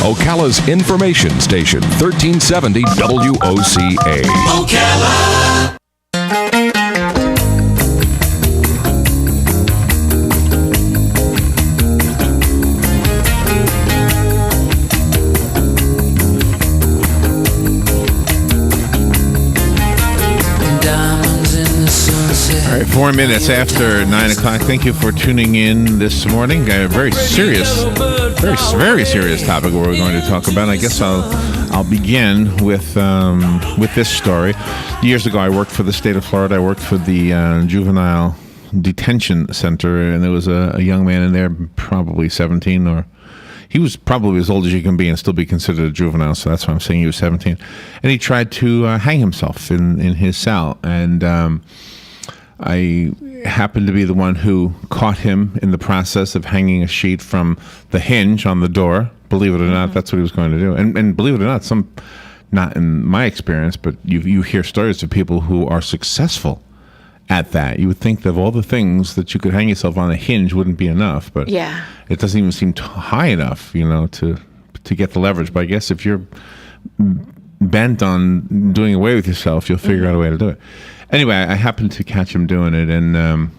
Ocala's information station, 1370 WOCA. Ocala. All right, 4 minutes after 9 o'clock. Thank you for tuning in this morning. A very serious, very serious topic we're going to talk about. I guess I'll begin with this story. Years ago, I worked for the state of Florida. I worked for the juvenile detention center, and there was a young man in there, probably 17, or he was probably as old as you can be and still be considered a juvenile. So that's why I'm saying he was 17, and he tried to hang himself in his cell, and I happened to be the one who caught him in the process of hanging a sheet from the hinge on the door. Believe it or not, that's what he was going to do. And believe it or not, not in my experience, but you hear stories of people who are successful at that. You would think that of all the things that you could hang yourself on, a hinge wouldn't be enough, but it doesn't even seem high enough, to get the leverage. But I guess if you're bent on doing away with yourself, you'll figure out a way to do it. Anyway, I happened to catch him doing it and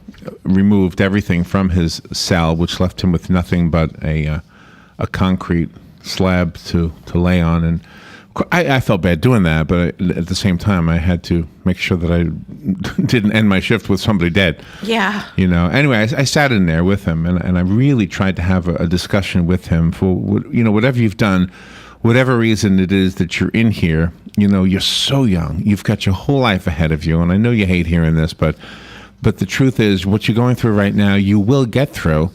removed everything from his cell, which left him with nothing but a concrete slab to lay on. And I felt bad doing that, but at the same time, I had to make sure that I didn't end my shift with somebody dead. Yeah. Anyway, I sat in there with him, and I really tried to have a discussion with him for, whatever you've done, whatever reason it is that you're in here, you're so young. You've got your whole life ahead of you, and I know you hate hearing this, but the truth is, what you're going through right now, you will get through,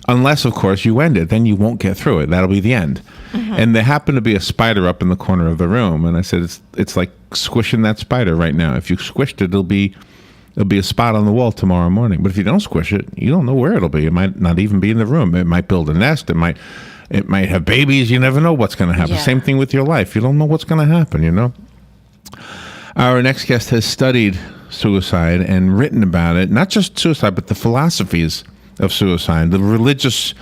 unless, of course, you end it. Then you won't get through it. That'll be the end. Mm-hmm. And there happened to be a spider up in the corner of the room, and I said, it's like squishing that spider right now. If you squished it, it'll be a spot on the wall tomorrow morning. But if you don't squish it, you don't know where it'll be. It might not even be in the room. It might build a nest. It might have babies. You never know what's going to happen. Yeah. Same thing with your life. You don't know what's going to happen, Our next guest has studied suicide and written about it, not just suicide, but the philosophies of suicide, the religious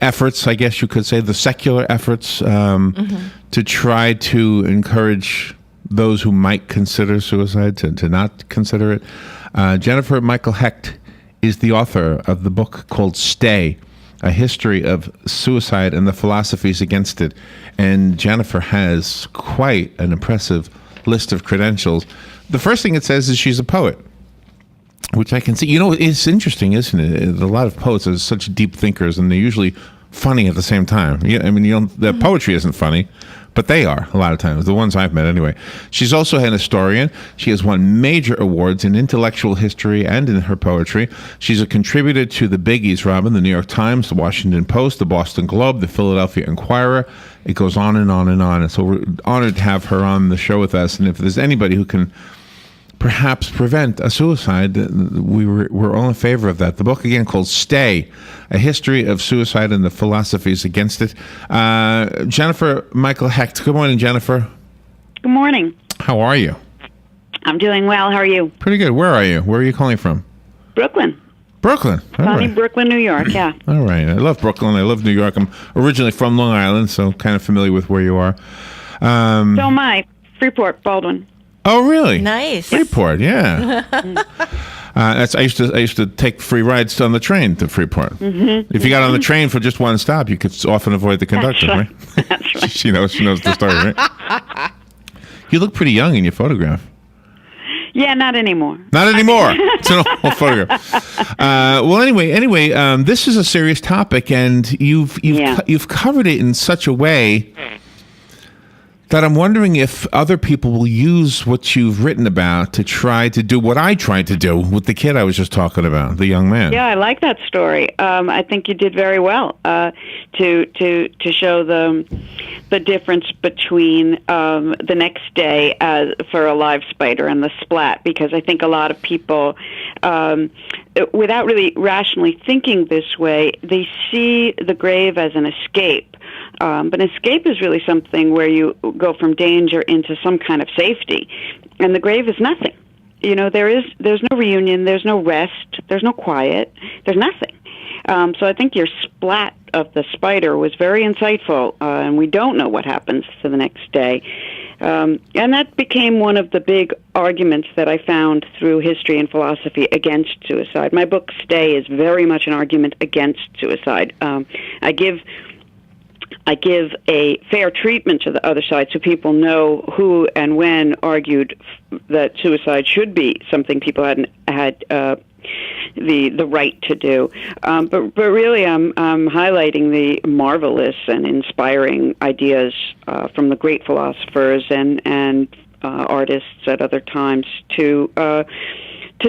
efforts, I guess you could say, the secular efforts to try to encourage those who might consider suicide to not consider it. Jennifer Michael Hecht is the author of the book called Stay, A History of Suicide and the Philosophies Against It. And Jennifer has quite an impressive list of credentials. The first thing it says is she's a poet, which I can see. It's interesting, isn't it? A lot of poets are such deep thinkers, and they're usually funny at the same time. The poetry isn't funny, but they are a lot of times, the ones I've met anyway. She's also an historian. She has won major awards in intellectual history and in her poetry. She's a contributor to the biggies, Robin, the New York Times, the Washington Post, the Boston Globe, the Philadelphia Inquirer. It goes on and on and on. And so we're honored to have her on the show with us. And if there's anybody who can perhaps prevent a suicide, we're all in favor of that. The book, again, called Stay, A History of Suicide and the Philosophies Against It. Jennifer Michael Hecht. Good morning, Jennifer. Good morning. How are you? I'm doing well. How are you? Pretty good. Where are you? Where are you calling from? Brooklyn. Brooklyn. Sunny Brooklyn, New York, yeah. All right. I love Brooklyn. I love New York. I'm originally from Long Island, so kind of familiar with where you are. So am I. Freeport, Baldwin. Oh, really? Nice. Freeport, yeah. I used to take free rides on the train to Freeport. Mm-hmm. If you got on the train for just one stop, you could often avoid the conductor, right? That's right. She knows the story, right? You look pretty young in your photograph. Yeah, not anymore. Not anymore. It's an old photograph. Well, anyway, this is a serious topic, and you've covered it in such a way that I'm wondering if other people will use what you've written about to try to do what I tried to do with the kid I was just talking about, the young man. Yeah, I like that story. I think you did very well to show the difference between the next day for a live spider and the splat, because I think a lot of people, without really rationally thinking this way, they see the grave as an escape. But escape is really something where you go from danger into some kind of safety, and the grave is nothing. there's no reunion, there's no rest, there's no quiet, there's nothing. So I think your splat of the spider was very insightful, and we don't know what happens to the next day. And that became one of the big arguments that I found through history and philosophy against suicide. My book, Stay, is very much an argument against suicide. I give a fair treatment to the other side so people know who and when argued that suicide should be something people had the right to do. But really, I'm highlighting the marvelous and inspiring ideas from the great philosophers and artists at other times to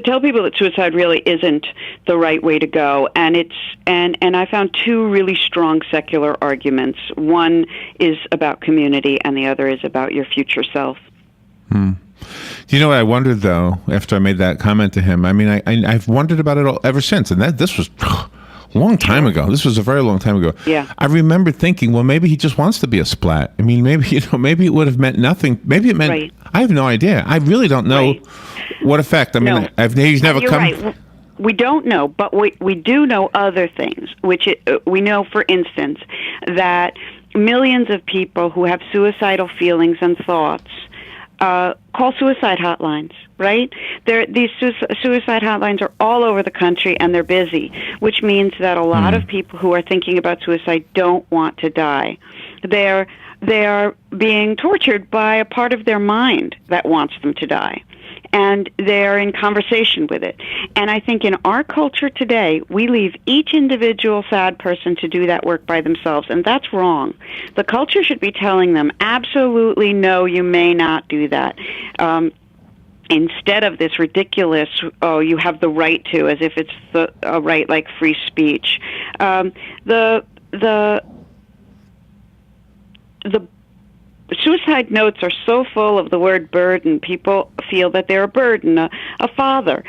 tell people that suicide really isn't the right way to go. And I found two really strong secular arguments. One is about community, and the other is about your future self. Do you know what I wondered, though, after I made that comment to him? I mean, I've wondered about it ever since, and this was a long time ago. This was a very long time ago. Yeah. I remember thinking, well, maybe he just wants to be a splat. I mean, maybe it would have meant nothing. Maybe it meant, right. I have no idea. I really don't know what effect. I mean, no. He's never You're come. Right. We don't know, but we do know other things, we know, for instance, that millions of people who have suicidal feelings and thoughts call suicide hotlines, right? These suicide hotlines are all over the country, and they're busy, which means that a lot of people who are thinking about suicide don't want to die. They are being tortured by a part of their mind that wants them to die, and they're in conversation with it. And I think in our culture today, we leave each individual sad person to do that work by themselves, and that's wrong. The culture should be telling them, absolutely no, you may not do that. Instead of this ridiculous, oh, you have the right to, as if it's a right like free speech. The suicide notes are so full of the word burden. People feel that they're a burden. A father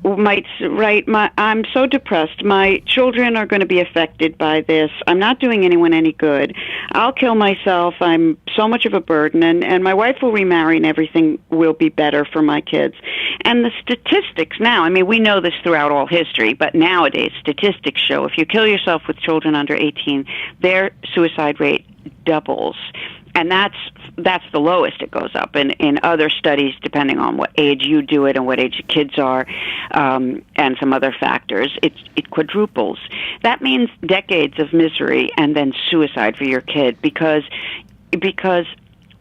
might write, I'm so depressed. My children are going to be affected by this. I'm not doing anyone any good. I'll kill myself. I'm so much of a burden. And my wife will remarry and everything will be better for my kids. And the statistics now, I mean, we know this throughout all history, but nowadays statistics show if you kill yourself with children under 18, their suicide rate doubles. And that's the lowest. It goes up. In other studies, depending on what age you do it and what age the kids are, and some other factors, it quadruples. That means decades of misery and then suicide for your kid because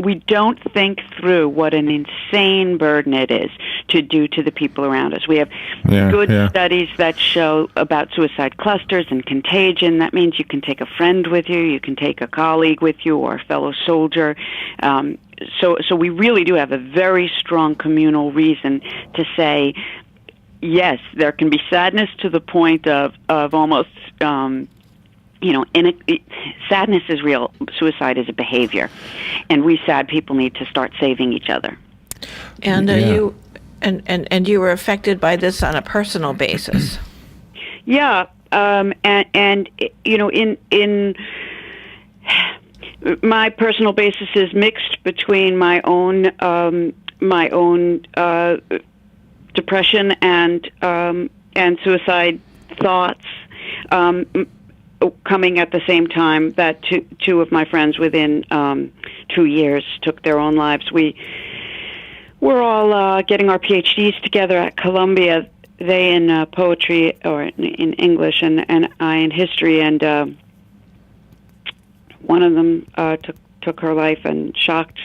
we don't think through what an insane burden it is to do to the people around us. We have good studies that show about suicide clusters and contagion. That means you can take a friend with you, you can take a colleague with you, or a fellow soldier. So we really do have a very strong communal reason to say, yes, there can be sadness to the point of almost... sadness is real. Suicide is a behavior, and we sad people need to start saving each other. And you were affected by this on a personal basis. Yeah, and in my personal basis is mixed between my own depression and suicide thoughts. Coming at the same time that two of my friends within 2 years took their own lives. We were all getting our PhDs together at Columbia, they in poetry or in English, and I in history, and one of them took her life and shocked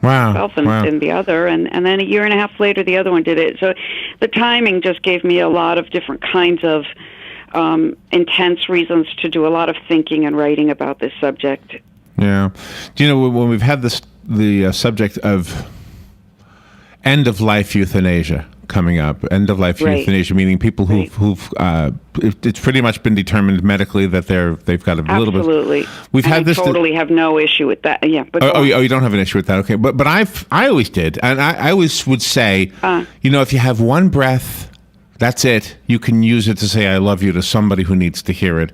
myself and the other, and then a year and a half later the other one did it. So the timing just gave me a lot of different kinds of intense reasons to do a lot of thinking and writing about this subject. Yeah. Do you know, when we've had the subject of end-of-life euthanasia coming up, end-of-life euthanasia, meaning people who've it's pretty much been determined medically that they've got a little bit. Absolutely. We've had this. Totally have no issue with that. Yeah. But you don't have an issue with that, okay? But I always did, and I always would say, if you have one breath That's it. You can use it to say I love you to somebody who needs to hear it.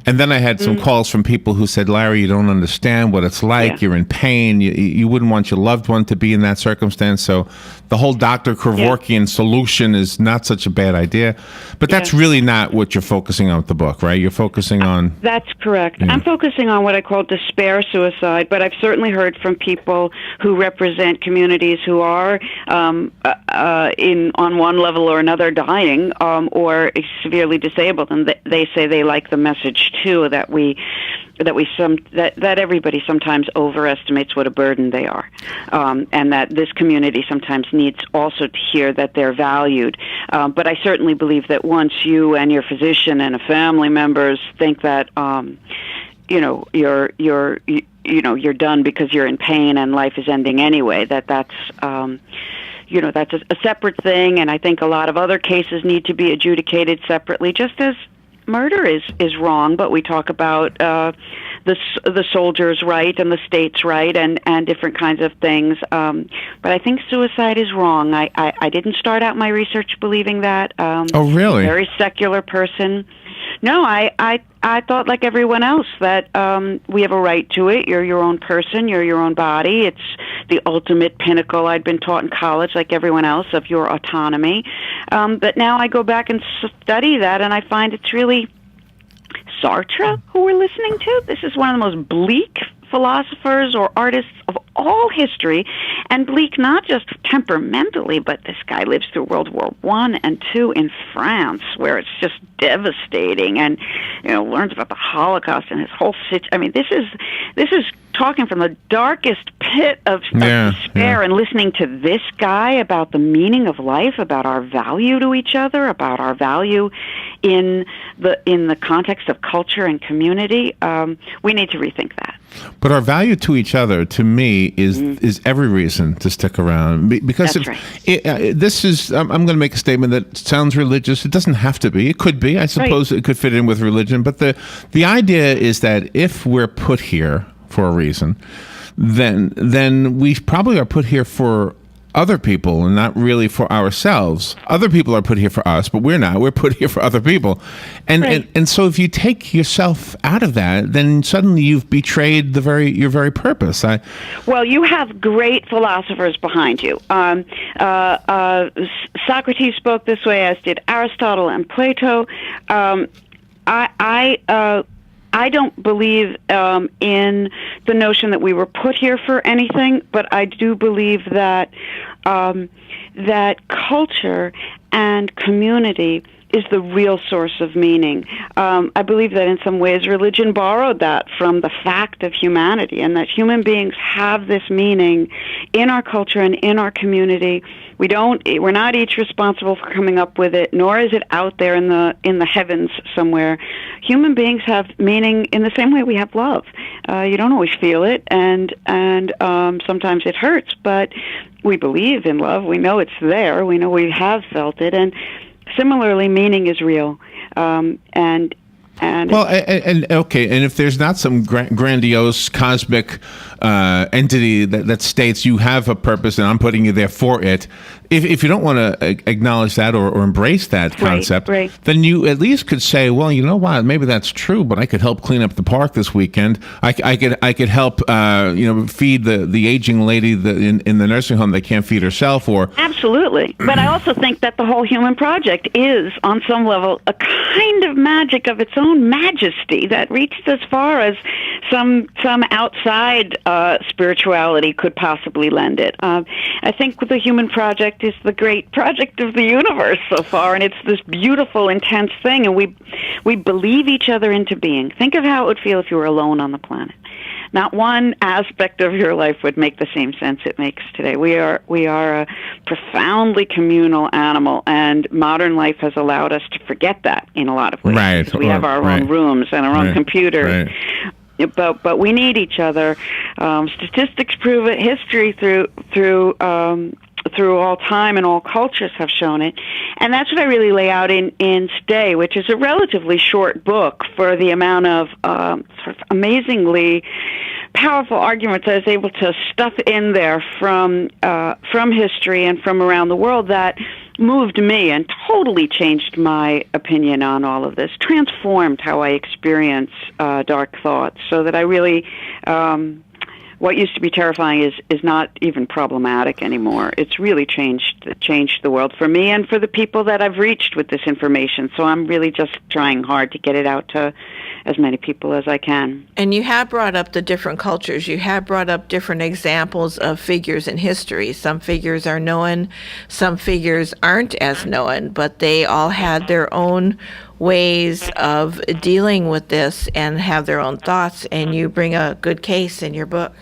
And then I had some calls from people who said, Larry, you don't understand what it's like. Yeah. You're in pain. You wouldn't want your loved one to be in that circumstance. So the whole Dr. Kevorkian solution is not such a bad idea. But that's really not what you're focusing on with the book, right? You're focusing on... That's correct. Yeah. I'm focusing on what I call despair suicide, but I've certainly heard from people who represent communities who are on one level or another dying or severely disabled, and they say they like the message too, that everybody sometimes overestimates what a burden they are, and that this community sometimes needs also to hear that they're valued. But I certainly believe that once you and your physician and family members think that you're done because you're in pain and life is ending anyway, that's a separate thing, and I think a lot of other cases need to be adjudicated separately, just as murder is wrong, but we talk about the soldier's right and the state's right and different kinds of things. But I think suicide is wrong. I didn't start out my research believing that. Oh, really? Very secular person. No, I thought like everyone else that we have a right to it. You're your own person. You're your own body. It's the ultimate pinnacle, I'd been taught in college, like everyone else, of your autonomy. But now I go back and study that, and I find it's really Sartre who we're listening to. This is one of the most bleak philosophers or artists of all history, and bleak not just temperamentally, but this guy lives through World War I and II in France, where it's just devastating, and learns about the Holocaust and his whole I mean, this is talking from the darkest pit of despair, and listening to this guy about the meaning of life, about our value to each other, about our value in the context of culture and community. We need to rethink that. But our value to each other, to me, is every reason to stick around. Because That's right. This is, I'm going to make a statement that sounds religious. It doesn't have to be. It could be. I suppose it could fit in with religion. But the idea is that if we're put here for a reason, then we probably are put here for other people and not really for ourselves. Other people are put here for us, but we're not. We're put here for other people. And so if you take yourself out of that, then suddenly you've betrayed your very purpose. Well, you have great philosophers behind you. Socrates spoke this way, as did Aristotle and Plato. I don't believe in the notion that we were put here for anything, but I do believe that that culture and community is the real source of meaning. I believe that in some ways religion borrowed that from the fact of humanity, and that human beings have this meaning in our culture and in our community. We're not each responsible for coming up with it, nor is it out there in the heavens somewhere. Human beings have meaning in the same way we have love. You don't always feel it, and sometimes it hurts, but we believe in love. We know it's there. We know we have felt it, and similarly, meaning is real. And if there's not some grandiose cosmic entity that states you have a purpose and I'm putting you there for it, if you don't want to acknowledge that or embrace that concept, then you at least could say, well, you know what, maybe that's true, but I could help clean up the park this weekend. I could help feed the aging lady in the nursing home that can't feed herself. Or absolutely. But I also think that the whole human project is, on some level, a kind of magic of its own majesty that reached as far as some outside spirituality could possibly lend it. I think the human project is the great project of the universe so far, and it's this beautiful, intense thing, and we believe each other into being. Think of how it would feel if you were alone on the planet. Not one aspect of your life would make the same sense it makes today. We are a profoundly communal animal, and modern life has allowed us to forget that in a lot of ways. Right. We have our own rooms and our own computers. Right. But we need each other. Statistics prove it. History through all time and all cultures have shown it. And that's what I really lay out in Stay, which is a relatively short book for the amount of sort of amazingly powerful arguments I was able to stuff in there from history and from around the world, that moved me and totally changed my opinion on all of this, transformed how I experience dark thoughts, so that I really, what used to be terrifying is not even problematic anymore. It's really changed the world for me and for the people that I've reached with this information. So I'm really just trying hard to get it out to as many people as I can. And you have brought up the different cultures. You have brought up different examples of figures in history. Some figures are known, some figures aren't as known, but they all had their own ways of dealing with this and have their own thoughts, and you bring a good case in your book.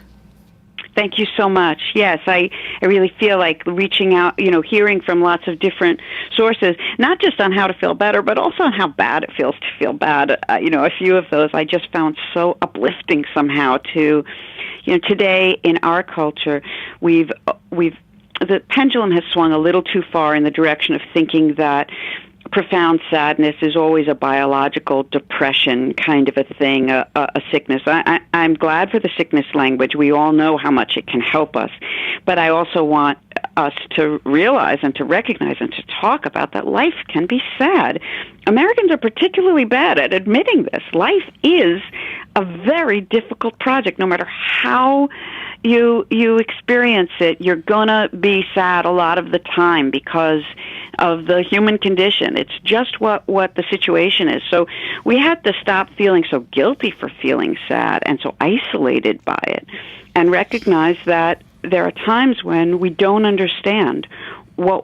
Thank you so much. Yes, I really feel like reaching out, hearing from lots of different sources, not just on how to feel better, but also on how bad it feels to feel bad. A few of those I just found so uplifting somehow to, today in our culture, the pendulum has swung a little too far in the direction of thinking that profound sadness is always a biological depression kind of a thing, a sickness. I'm glad for the sickness language. We all know how much it can help us. But I also want us to realize and to recognize and to talk about that life can be sad. Americans are particularly bad at admitting this. Life is a very difficult project. No matter how you experience it, you're gonna be sad a lot of the time because of the human condition. It's just what the situation is. So we have to stop feeling so guilty for feeling sad and so isolated by it, and recognize that there are times when we don't understand why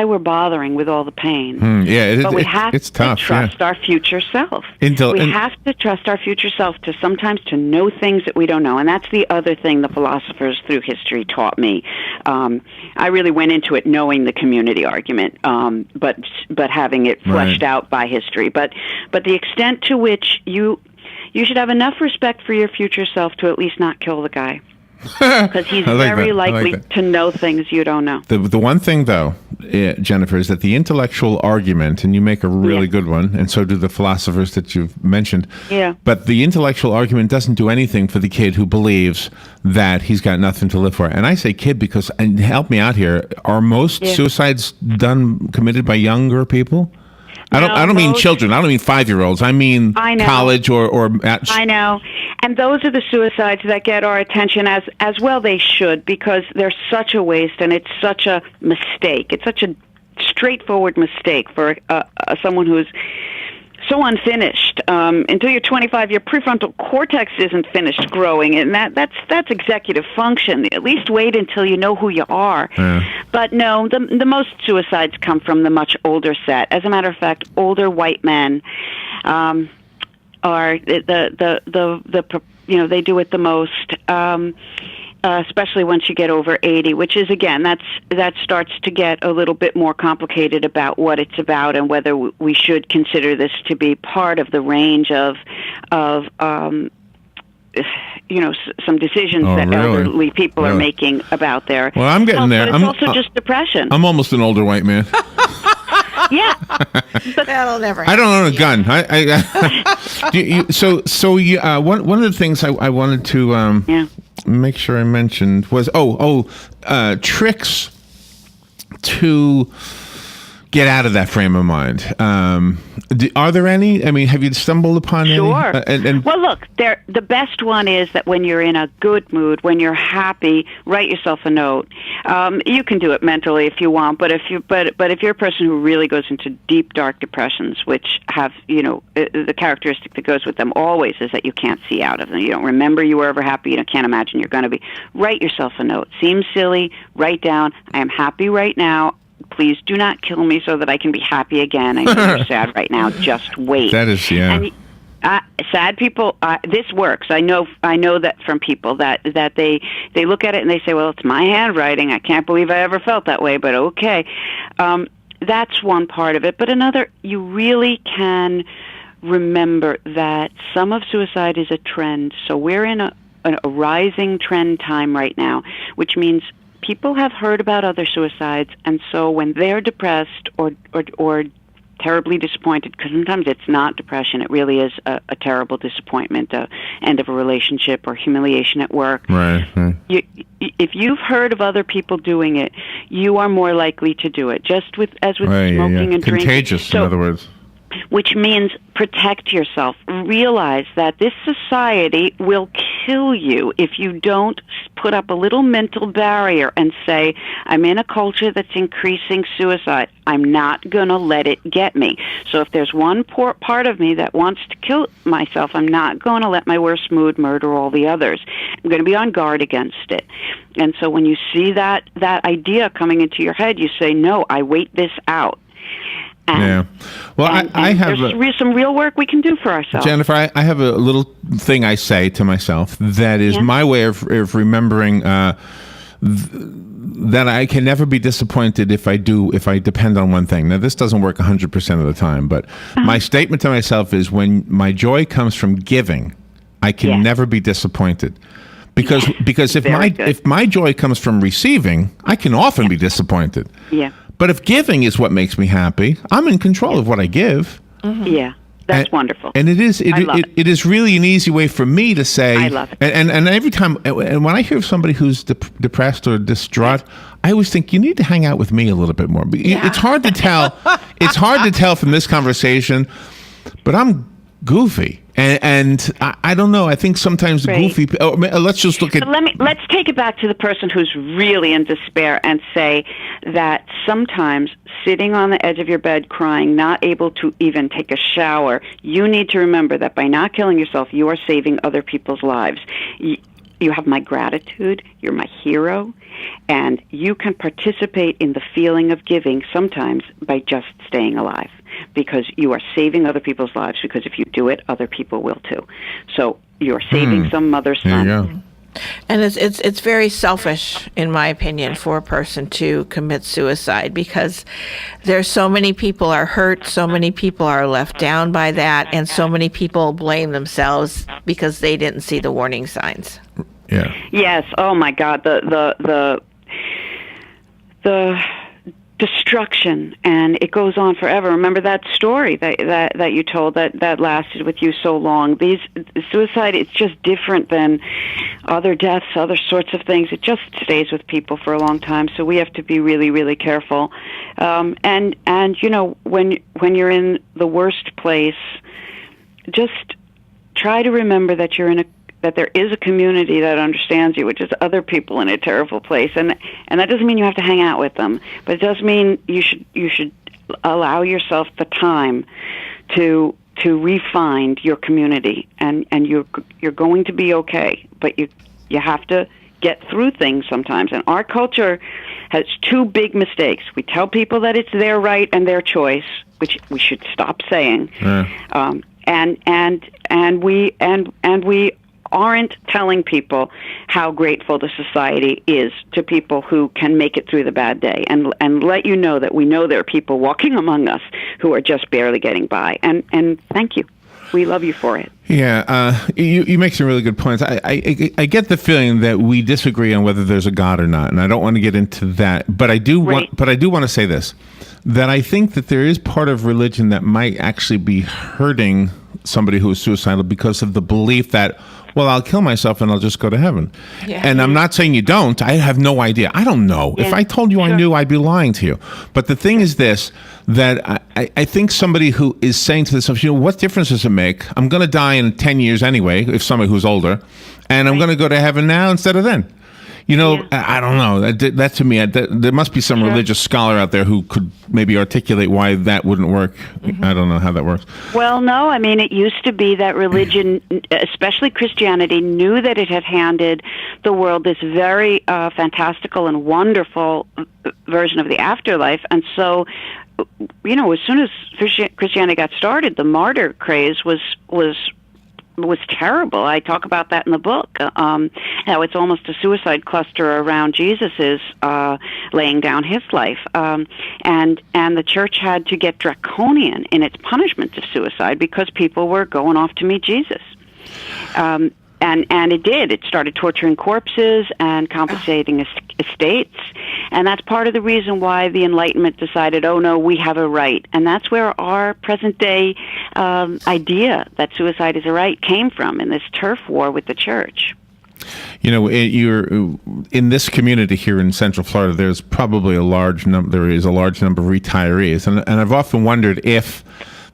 we're bothering with all the pain. But we have it's to tough, trust our future self. We have to trust our future self to sometimes to know things that we don't know. And that's the other thing the philosophers through history taught me. I really went into it knowing the community argument, but having it fleshed out by history. But the extent to which you should have enough respect for your future self to at least not kill the guy. Because he's very likely to know things you don't know. The one thing, though, Jennifer, is that the intellectual argument, and you make a really good one, and so do the philosophers that you've mentioned. Yeah. But the intellectual argument doesn't do anything for the kid who believes that he's got nothing to live for. And I say kid because, and help me out here, are most suicides committed by younger people? I don't mean children. I don't mean 5-year-olds. I mean college or I know. And those are the suicides that get our attention as well they should, because they're such a waste and it's such a mistake. It's such a straightforward mistake for someone who's so unfinished. Until you're 25, your prefrontal cortex isn't finished growing, and that's executive function. At least wait until you know who you are. But no, the most suicides come from the much older set. As a matter of fact, older white men are they do it the most. Especially once you get over 80, which is, again, that starts to get a little bit more complicated about what it's about and whether we should consider this to be part of the range of some decisions that elderly people are making about their Well, I'm getting health, there. But it's also just depression. I'm almost an older white man. Yeah, but that'll never happen. I don't own a gun. One of the things I wanted to make sure I mentioned was tricks to get out of that frame of mind. Are there any? I mean, have you stumbled upon any? Sure. Well, look, the best one is that when you're in a good mood, when you're happy, write yourself a note. You can do it mentally if you want, but if you're a person who really goes into deep, dark depressions, which have, the characteristic that goes with them always is that you can't see out of them. You don't remember you were ever happy. You can't imagine you're going to be. Write yourself a note. Seems silly. Write down, I am happy right now. Please do not kill me so that I can be happy again. I know you're sad right now. Just wait. That is, And, sad people, this works. I know that from people that they look at it and they say, well, it's my handwriting. I can't believe I ever felt that way, but okay. That's one part of it. But another, you really can remember that some of suicide is a trend. So we're in a rising trend time right now, which means people have heard about other suicides, and so when they're depressed or terribly disappointed, because sometimes it's not depression. It really is a terrible disappointment, end of a relationship or humiliation at work. Right. If you've heard of other people doing it, you are more likely to do it. Just as with Right, smoking and drinking. Contagious, in other words. Which means protect yourself. Realize that this society will kill you if you don't put up a little mental barrier and say, I'm in a culture that's increasing suicide. I'm not going to let it get me. So if there's one part of me that wants to kill myself, I'm not going to let my worst mood murder all the others. I'm going to be on guard against it. And so when you see that idea coming into your head, you say, no, I wait this out. Yeah. Well, I have there's some real work we can do for ourselves. Jennifer, I have a little thing I say to myself that is my way of remembering that I can never be disappointed if I depend on one thing. Now, this doesn't work 100% of the time, but my statement to myself is, when my joy comes from giving, I can never be disappointed. Because if my joy comes from receiving, I can often be disappointed. Yeah. But if giving is what makes me happy, I'm in control of what I give. Mm-hmm. Yeah, that's wonderful. And it is really an easy way for me to say. I love it. And every time, and when I hear of somebody who's depressed or distraught, I always think, you need to hang out with me a little bit more. It's hard to tell. It's hard to tell from this conversation, but I'm goofy. And I don't know. I think sometimes the goofy. Let's just look at. Let's take it back to the person who's really in despair and say that sometimes sitting on the edge of your bed crying, not able to even take a shower, you need to remember that by not killing yourself, you are saving other people's lives. You have my gratitude. You're my hero. And you can participate in the feeling of giving sometimes by just staying alive, because you are saving other people's lives, because if you do it, other people will too. So you're saving some mother's son. There you go. And it's very selfish, in my opinion, for a person to commit suicide, because there's so many people are hurt, so many people are left down by that, and so many people blame themselves because they didn't see the warning signs. Yeah. Yes. Oh my God. The destruction, and it goes on forever. Remember that story that you told that lasted with you so long. Suicide, it's just different than other deaths, other sorts of things. It just stays with people for a long time. So we have to be really, really careful. And you know, when you're in the worst place, just try to remember that that there is a community that understands you, which is other people in a terrible place, and that doesn't mean you have to hang out with them, but it does mean you should allow yourself the time to refine your community, and you're going to be okay, but you have to get through things sometimes. And our culture has two big mistakes. We tell people that it's their right and their choice, which we should stop saying, and we aren't telling people how grateful the society is to people who can make it through the bad day, and let you know that we know there are people walking among us who are just barely getting by. And thank you. We love you for it. Yeah, you make some really good points. I get the feeling that we disagree on whether there's a God or not, and I don't want to get into that. But I do want to say this: that I think that there is part of religion that might actually be hurting somebody who is suicidal because of the belief that, well, I'll kill myself and I'll just go to heaven. Yeah. And I'm not saying you don't. I have no idea. I don't know. Yeah. If I told you I knew, I'd be lying to you. But the thing is this, that I think somebody who is saying to themselves, you know, what difference does it make? I'm going to die in 10 years anyway, if somebody who's older, and I'm going to go to heaven now instead of then. You know, I don't know. That to me, there must be some religious scholar out there who could maybe articulate why that wouldn't work. I don't know how that works. Well, no. I mean, it used to be that religion, especially Christianity, knew that it had handed the world this very fantastical and wonderful version of the afterlife. And so, you know, as soon as Christianity got started, the martyr craze was terrible. I talk about that in the book. How it's almost a suicide cluster around Jesus's laying down his life, and the church had to get draconian in its punishment of suicide because people were going off to meet Jesus. and it did. It started torturing corpses and confiscating estates, and that's part of the reason why the Enlightenment decided, oh no, we have a right. And that's where our present day idea that suicide is a right came from, in this turf war with the church. You know, you're in this community here in Central Florida. There's probably a large number. There is a large number of retirees, and I've often wondered if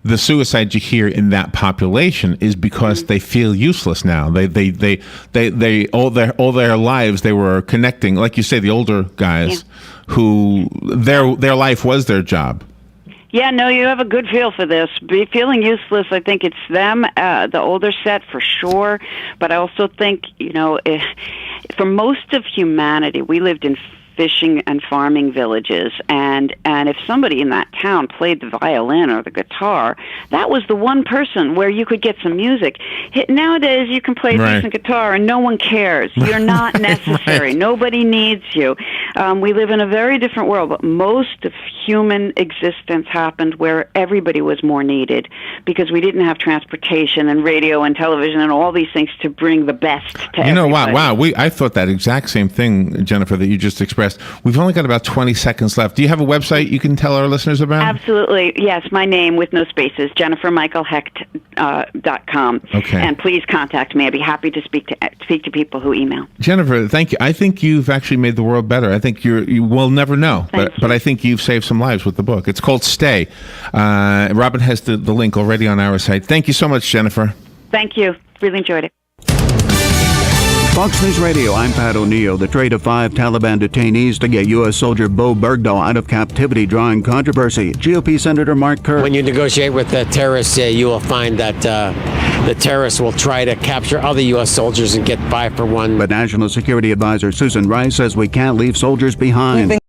the suicide you hear in that population is because they feel useless now. They all their lives they were connecting, like you say, the older guys who their life was their job. Yeah, no, you have a good feel for this. Feeling useless, I think it's them, the older set for sure. But I also think, for most of humanity, we lived in fishing and farming villages, and if somebody in that town played the violin or the guitar, that was the one person where you could get some music. Nowadays, you can play a decent guitar and no one cares. You're not necessary. Nobody needs you. We live in a very different world, but most of human existence happened where everybody was more needed, because we didn't have transportation and radio and television and all these things to bring the best to everybody. Wow. I thought that exact same thing, Jennifer, that you just expressed. We've only got about 20 seconds left. Do you have a website you can tell our listeners about? Absolutely. Yes, my name with no spaces, JenniferMichaelHecht.com. Okay. And please contact me. I'd be happy to speak to people who email. Jennifer, thank you. I think you've actually made the world better. I think you will never know, but I think you've saved some lives with the book. It's called Stay. Robin has the link already on our site. Thank you so much, Jennifer. Thank you. Really enjoyed it. Fox News Radio, I'm Pat O'Neill. The trade of 5 Taliban detainees to get U.S. soldier Bo Bergdahl out of captivity drawing controversy. GOP Senator Mark Kerr. When you negotiate with the terrorists, you will find that the terrorists will try to capture other U.S. soldiers and get 5 for 1. But National Security Advisor Susan Rice says we can't leave soldiers behind.